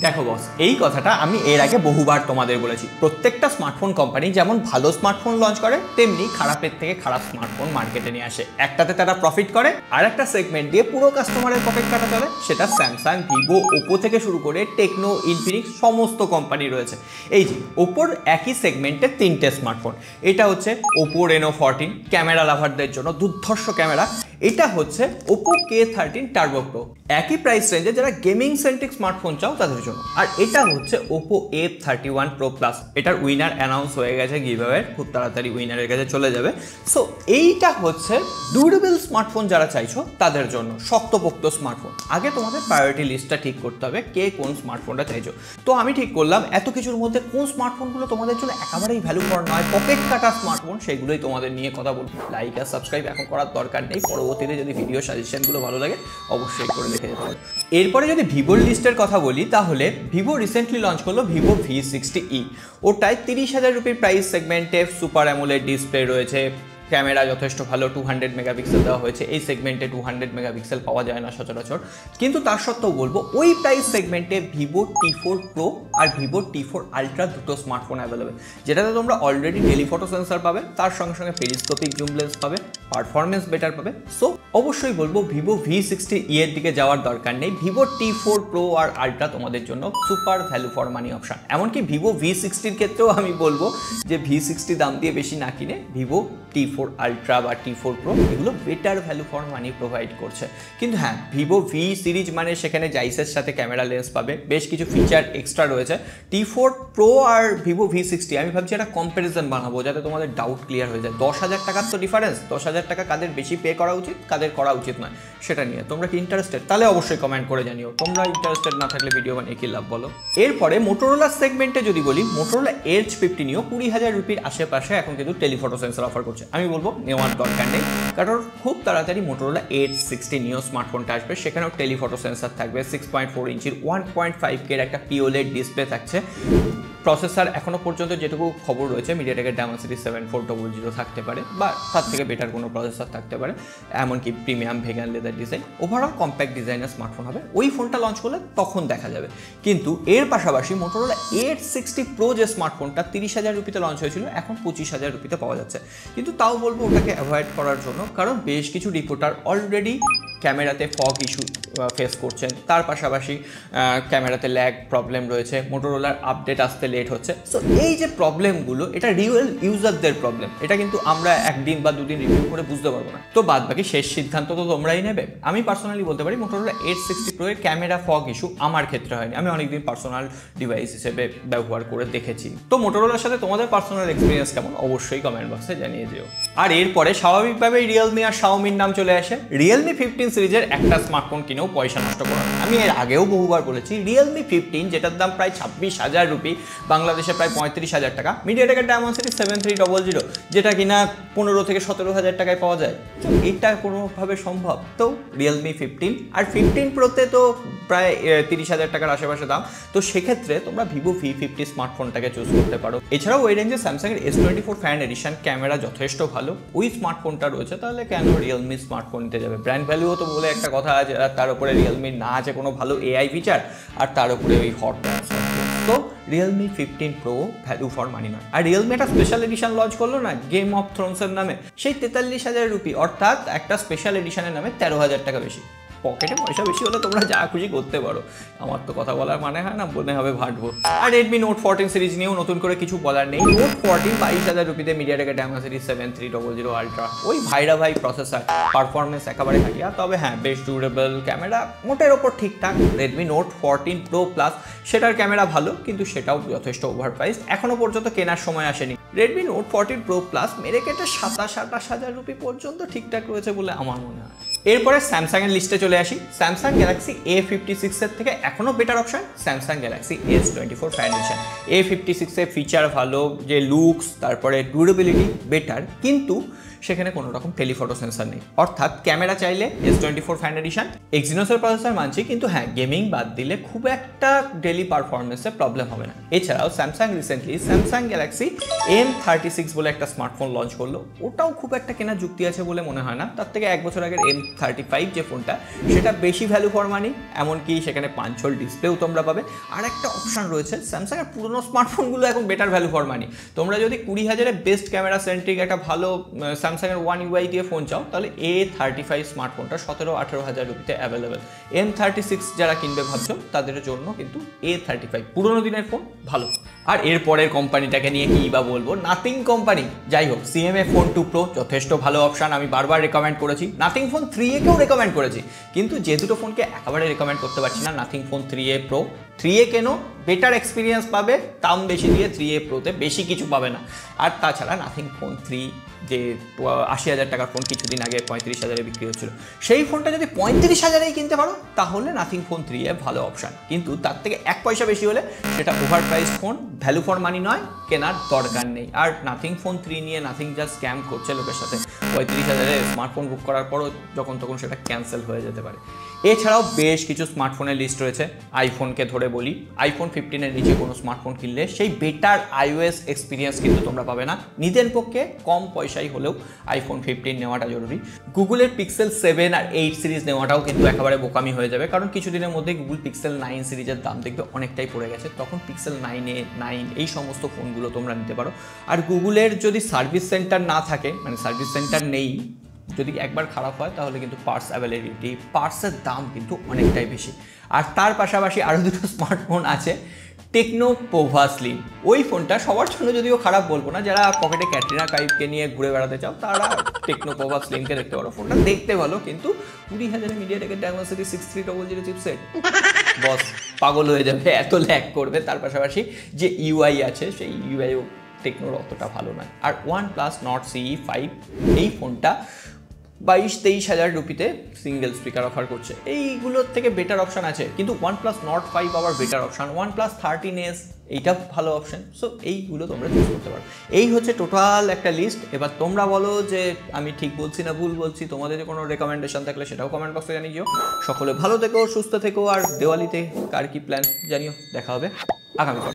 দেখো বস, এই কথাটা আমি এর আগে বহুবার তোমাদের বলেছি। প্রত্যেকটা স্মার্টফোন কোম্পানি যেমন ভালো স্মার্টফোন লঞ্চ করে, তেমনি খারাপের থেকে খারাপ স্মার্টফোন মার্কেটে নিয়ে আসে। একটাতে তারা প্রফিট করে, আর একটা সেগমেন্ট দিয়ে পুরো কাস্টমারের পকেট কাটা চলে। সেটা স্যামসাং, ভিভো, ওপো থেকে শুরু করে টেকনো, ইনফিনিক্স সমস্ত কোম্পানি রয়েছে। এই যে ওপোর একই সেগমেন্টে তিনটে স্মার্টফোন। এটা হচ্ছে ওপো রেনো 14, ক্যামেরা লাভারদের জন্য দুর্ধর্ষ ক্যামেরা। এটা হচ্ছে ওপো K13 টার্বো প্রো, একই প্রাইস রেঞ্জে যারা গেমিং সেন্ট্রিক স্মার্টফোন চাও তাদের জন্য। আর এটা হচ্ছে ওপো F31 Pro Plus। এটার উইনার অ্যানাউন্স হয়ে গেছে গিভঅ্যাওয়ে, খুব তাড়াতাড়ি উইনারের কাছে চলে যাবে। সো এইটা হচ্ছে ডিউরেবল স্মার্টফোন যারা চাইছো তাদের জন্য, শক্তপোক্ত স্মার্টফোন। আগে তোমাদের প্রায়োরিটি লিস্টটা ঠিক করতে হবে, কে কোন স্মার্টফোনটা চাইছো। তো আমি ঠিক করলাম এত কিছুর মধ্যে কোন স্মার্টফোনগুলো তোমাদের জন্য একেবারেই ভ্যালু ফর নয়, পকেট কাটা স্মার্টফোন, সেগুলোই তোমাদের নিয়ে কথা বলবো। লাইক আর সাবস্ক্রাইব এখন করার দরকার নেই, পরবর্তীতে যদি ভিডিও সাজেশনগুলো ভালো লাগে অবশ্যই করে দেখে যেতে হবে। এরপরে যদি ভিভোর লিস্টের কথা বলি, তাহলে ভিভো রিসেন্টলি লঞ্চ করলো ভিভো V60e। ওটায় 30,000 রুপির প্রাইস সেগমেন্টে সুপার অ্যামোলেড ডিসপ্লে রয়েছে, ক্যামেরা যথেষ্ট ভালো, 200 মেগাপিক্সেল দেওয়া হয়েছে। এই সেগমেন্টে 200 মেগাপিক্সেল পাওয়া যায় না সচরাচর, কিন্তু তার সত্ত্বেও বলবো ওই প্রাইস সেগমেন্টে ভিভো T4 Pro আর ভিভো T4 Ultra দুটো স্মার্টফোন অ্যাভেলেবেল, যেটাতে তোমরা অলরেডি টেলিফটো সেন্সর পাবে, তার সঙ্গে সঙ্গে পেরিস্কোপিক জুম লেন্স পাবে, পারফরমেন্স বেটার পাবে। সো অবশ্যই বলবো ভিভো V60e এর দিকে যাওয়ার দরকার নেই। ভিভো T4 Pro আর আলট্রা তোমাদের জন্য super value for money option. এমনকি ভিভো V60 ক্ষেত্রেও আমি বলবো যে V60 দাম দিয়ে বেশি না কিনে ভিভো T4 Ultra বা T4 Pro এগুলো better value for money provide করছে। কিন্তু হ্যাঁ, ভিভো V সিরিজ মানে সেখানে জাইসের সাথে ক্যামেরা লেন্স পাবে, বেশ কিছু ফিচার এক্সট্রা রয়েছে। T4 Pro আর ভিভো V60 আমি ভাবছি একটা কম্প্যারিজন বানাবো যাতে তোমাদের ডাউট ক্লিয়ার হয়ে যায়। 10,000 টাকার তো ডিফারেন্স, 10,000 টাকা কাদের বেশি পে করা উচিত, কাদের করা উচিত নয়, সেটা নিয়ে তোমরা কি ইন্টারেস্টেড? তাহলে অবশ্যই কমেন্ট করে জানিও। তোমরা ইন্টারেস্টেড না থাকলে ভিডিও বানিয়ে কি লাভ বলো। এরপরে মোটোরোলা সেগমেন্টে যদি বলি, মোটোরোলা Edge 15 20,000 রুপির আশেপাশে এখন কিন্তু টেলিফটো সেন্সর অফার করছে। আমি বলবো নেওয়ার দরকার নেই, কারণ খুব তাড়াতাড়ি মোটোরোলা Edge 60 নিও স্মার্টফোনটা আসবে, সেখানেও টেলিফটো সেন্সর থাকবে, 6.4 ইঞ্চির 1.5K একটা POLED ডিসপ্লে থাকছে। প্রসেসর এখনো পর্যন্ত যেটুকু খবর রয়েছে মিডিয়াটেকের Dimensity 7400 থাকতে পারে, বা তার থেকে বেটার কোনো প্রসেসর থাকতে পারে, এমনকি premium vegan leather design. Overall compact ডিজাইনের স্মার্টফোন হবে। ওই ফোনটা লঞ্চ করলে তখন দেখা যাবে। কিন্তু এর পাশাপাশি মোটোরোলা Edge 60 Pro যে স্মার্টফোনটা 30,000 রুপিতে লঞ্চ হয়েছিল, এখন 25,000 রুপিতে পাওয়া যাচ্ছে। কিন্তু তাও বলবো ওটাকে অ্যাভয়েড করার জন্য, কারণ বেশ কিছু রিপোর্টার অলরেডি ক্যামেরাতে ফগ ইস্যু ফেস করছেন, তার পাশাপাশি ক্যামেরাতে ল্যাগ প্রবলেম রয়েছে, মোটোরোলার আপডেট আসতে লেট হচ্ছে। সো এই যে প্রবলেমগুলো, এটা রিয়েল ইউজারদের প্রবলেম, এটা কিন্তু আমরা একদিন বা দুদিন রিভিউ করে বুঝতে পারবো না। তো বাদ বাকি শেষ সিদ্ধান্ত তো তোমরাই নেবে। আমি পার্সোনালি বলতে পারি মোটোরোলা Edge 60 Pro এর ক্যামেরা ফগ ইস্যু আমার ক্ষেত্রে হয়নি, আমি অনেকদিন পার্সোনাল ডিভাইস হিসেবে ব্যবহার করে দেখেছি। তো মোটোরোলার সাথে তোমাদের পার্সোনাল এক্সপিরিয়েন্স কেমন অবশ্যই কমেন্ট বক্সে জানিয়ে দিও। আর এরপরে স্বাভাবিকভাবেই রিয়েলমি আর শাওমির নাম চলে আসে। রিয়েলমি 15 সিরিজের একটা স্মার্টফোন কিনেও পয়সা নষ্ট করো না। আমি এর আগেও বহুবার বলেছি, রিয়েলমি 15 যেটার দাম প্রায় 26,000 রুপি, বাংলাদেশে প্রায় 35,000 টাকা, মিডিয়াটেকের Dimensity 7300 যেটা কিনা 15 থেকে 17,000 টাকায় পাওয়া যায়, এটা কোনোভাবে সম্ভব? তো রিয়েলমি 15 আর 15 প্রোতে তো প্রায় 30,000 টাকার আশেপাশে দাম। তো সেক্ষেত্রে তোমরা ভিভো V50 স্মার্টফোনটাকে চুজ করতে পারো। এছাড়াও ওই রেঞ্জে স্যামসাংয়ের S24 ফ্যান এডিশন ক্যামেরা যথেষ্ট ভালো, ওই স্মার্টফোনটা রয়েছে, তাহলে কেন রিয়েলমি স্মার্টফোন নিতে যাবে? ব্র্যান্ড ভ্যালুও তো বলে একটা কথা আছে, আর তার উপরে রিয়েলমির না আছে কোনো ভালো AI ফিচার, আর তার উপরে ওই হট। তো Realme 15 Pro value for money নয়। আর রিয়েলমি একটা স্পেশাল এডিশন লঞ্চ করলো না গেম অফ থ্রোনসের নামে, সেই 43,000 রুপি, অর্থাৎ একটা স্পেশাল এডিশনের নামে 13,000 টাকা বেশি। পকেটে পয়সা বেশি হলে তোমরা যা খুশি করতে পারো, আমার তো কথা বলার মানে হয় না, মনে হবে ভাটবো। আর রেডমি নোট 14 সিরিজ নিয়েও নতুন করে কিছু বলার নেই। নোট 14 22,000 রুপিতে মিডিয়াটেকের Dimensity 7300 আলট্রা, ওই ভাইরা ভাই প্রসেসর, পারফরমেন্স একেবারে খাটিয়া, তবে হ্যাঁ বেশ ডিউরেবল, ক্যামেরা মোটের ওপর ঠিকঠাক। রেডমি নোট 14 Pro Plus সেটার ক্যামেরা ভালো, কিন্তু সেটাও যথেষ্ট ওভার প্রাইস, এখনো পর্যন্ত কেনার সময় আসেনি। রেডমি নোট 14 Pro Plus মেরে কেটে 27-28,000 রুপি পর্যন্ত ঠিকঠাক রয়েছে বলে আমার মনে হয়। এরপরে স্যামসাংয়ের লিস্টে চলে আসি। স্যামসাং গ্যালাক্সি A56 এর থেকে এখনো better option Samsung Galaxy S24 fan addition. A56 এর ফিচার ভালো, যে লুকস, তারপরে ডিউরেবিলিটি বেটার, কিন্তু সেখানে কোনো রকম টেলিফটো সেন্সর নেই। অর্থাৎ ক্যামেরা চাইলে S24 Fan Edition, Exynos-এর প্রসেসর মানছি, কিন্তু হ্যাঁ গেমিং বাদ দিলে খুব একটা ডেলি পারফরমেন্সে প্রবলেম হবে না। এছাড়াও Samsung recently Samsung Galaxy M36 বলে একটা স্মার্টফোন লঞ্চ করলো, ওটাও খুব একটা কেনা যুক্তি আছে বলে মনে হয় না। তার থেকে 1 বছর আগের M35 যে ফোনটা, সেটা বেশি ভ্যালু ফর মানি, এমনকি সেখানে পাঞ্চল ডিসপ্লেও তোমরা পাবে। আর একটা অপশন রয়েছে, স্যামসাংয়ের পুরোনো স্মার্টফোনগুলো এখন বেটার ভ্যালু ফর মানি। তোমরা যদি 20,000-এ বেস্ট ক্যামেরা সেন্ট্রিক একটা ভালো স্যামসাংয়ের One UI দিয়ে ফোন চাও, তাহলে A35 স্মার্টফোনটা 17-18 হাজার রুপিতে অ্যাভেলেবেল। M36 যারা কিনবে ভাবছো তাদের জন্য কিন্তু A35 পুরোনো দিনের ফোন ভালো। আর এরপরের কোম্পানিটাকে নিয়ে কি বা বলবো, নাথিং কোম্পানি। যাই হোক, CMA Phone 2 Pro যথেষ্ট ভালো অপশান, আমি বারবার রেকমেন্ড করেছি। নাথিং ফোন 3A-কেও রেকমেন্ড করেছি, কিন্তু যে দুটো ফোনকে একেবারে রেকমেন্ড করতে পারছি না, nothing phone 3A Pro। 3A কেন, বেটার এক্সপিরিয়েন্স পাবে, দাম বেশি দিয়ে 3A Pro-তে বেশি কিছু পাবে না। আর তাছাড়া নাথিং ফোন 3 যে 80,000 টাকার ফোন কিছুদিন আগে 35,000-এ বিক্রি হচ্ছিল, সেই ফোনটা যদি 35,000-এই কিনতে পারো তাহলে নাথিং ফোন 3A ভালো অপশান। কিন্তু তার থেকে 1 পয়সা বেশি হলে সেটা over price phone, value for money নয়, কেনার দরকার নেই। আর নাথিং ফোন 3 নিয়ে নাথিং যা স্ক্যাম করছে লোকের সাথে, 35,000-এ স্মার্টফোন বুক করার পরও যখন তখন সেটা ক্যান্সেল হয়ে যেতে পারে। এছাড়াও বেশ কিছু স্মার্টফোনের লিস্ট রয়েছে। আইফোনকে ধরে বলি, আইফোন 15-এর নিচে কোনো স্মার্টফোন কিনলে সেই বেটার iOS এক্সপিরিয়েন্স কিন্তু তোমরা পাবে না। নিজের পক্ষে কম পয়সায় হলেও আইফোন 15 নেওয়াটা জরুরি। গুগলের পিক্সেল 7 আর 8 সিরিজ নেওয়াটাও কিন্তু একেবারে বোকামি হয়ে যাবে, কারণ কিছুদিনের মধ্যে গুগল পিক্সেল 9 সিরিজের দাম দেখবে অনেকটাই পড়ে গেছে। তখন পিক্সেল 9 এই সমস্ত ফোনগুলো তোমরা নিতে পারো। আর গুগলের যদি সার্ভিস সেন্টার না থাকে, মানে সার্ভিস সেন্টার নেই, যদি একবার খারাপ হয় তাহলে কিন্তু পার্টস অ্যাভেলেবিলিটি, পার্টসের দাম কিন্তু অনেকটাই বেশি। আর তার পাশাপাশি আরও দুটো স্মার্টফোন আছে, টেকনো পোভা স্লিম। ওই ফোনটা সবার জন্য যদিও খারাপ বলবো না, যারা পকেটে ক্যাটরিনা কাইফকে নিয়ে ঘুরে বেড়াতে চাও তারা টেকনো পোভা স্লিমকে দেখতে পারো। ফোনটা দেখতে ভালো, কিন্তু 20,000-এ মিডিয়াটেকের Dimensity 6300 চিপসেট, বস পাগল হয়ে যাবে, এত ল্যাগ করবে। তার পাশাপাশি যে ইউআই আছে, সেই ইউআইও টেকনোর অতটা ভালো নয়। আর OnePlus Nord CE 5, এই ফোনটা 22-23 হাজার রুপিতে সিঙ্গেল স্পিকার অফার করছে। এইগুলোর থেকে বেটার অপশান আছে, কিন্তু OnePlus Nord 5 আবার বেটার অপশান, OnePlus 13s এইটা ভালো অপশান। সো এইগুলো তোমরা চুজ করতে পারো। এই হচ্ছে টোটাল একটা লিস্ট। এবার তোমরা বলো যে আমি ঠিক বলছি না ভুল বলছি, তোমাদের কোনো রেকমেন্ডেশন থাকলে সেটাও কমেন্ট বক্সে জানিও। সকলে ভালো থেকো, সুস্থ থেকো, আর দেওয়ালিতে কার কি প্ল্যান জানিও। দেখা হবে আগামী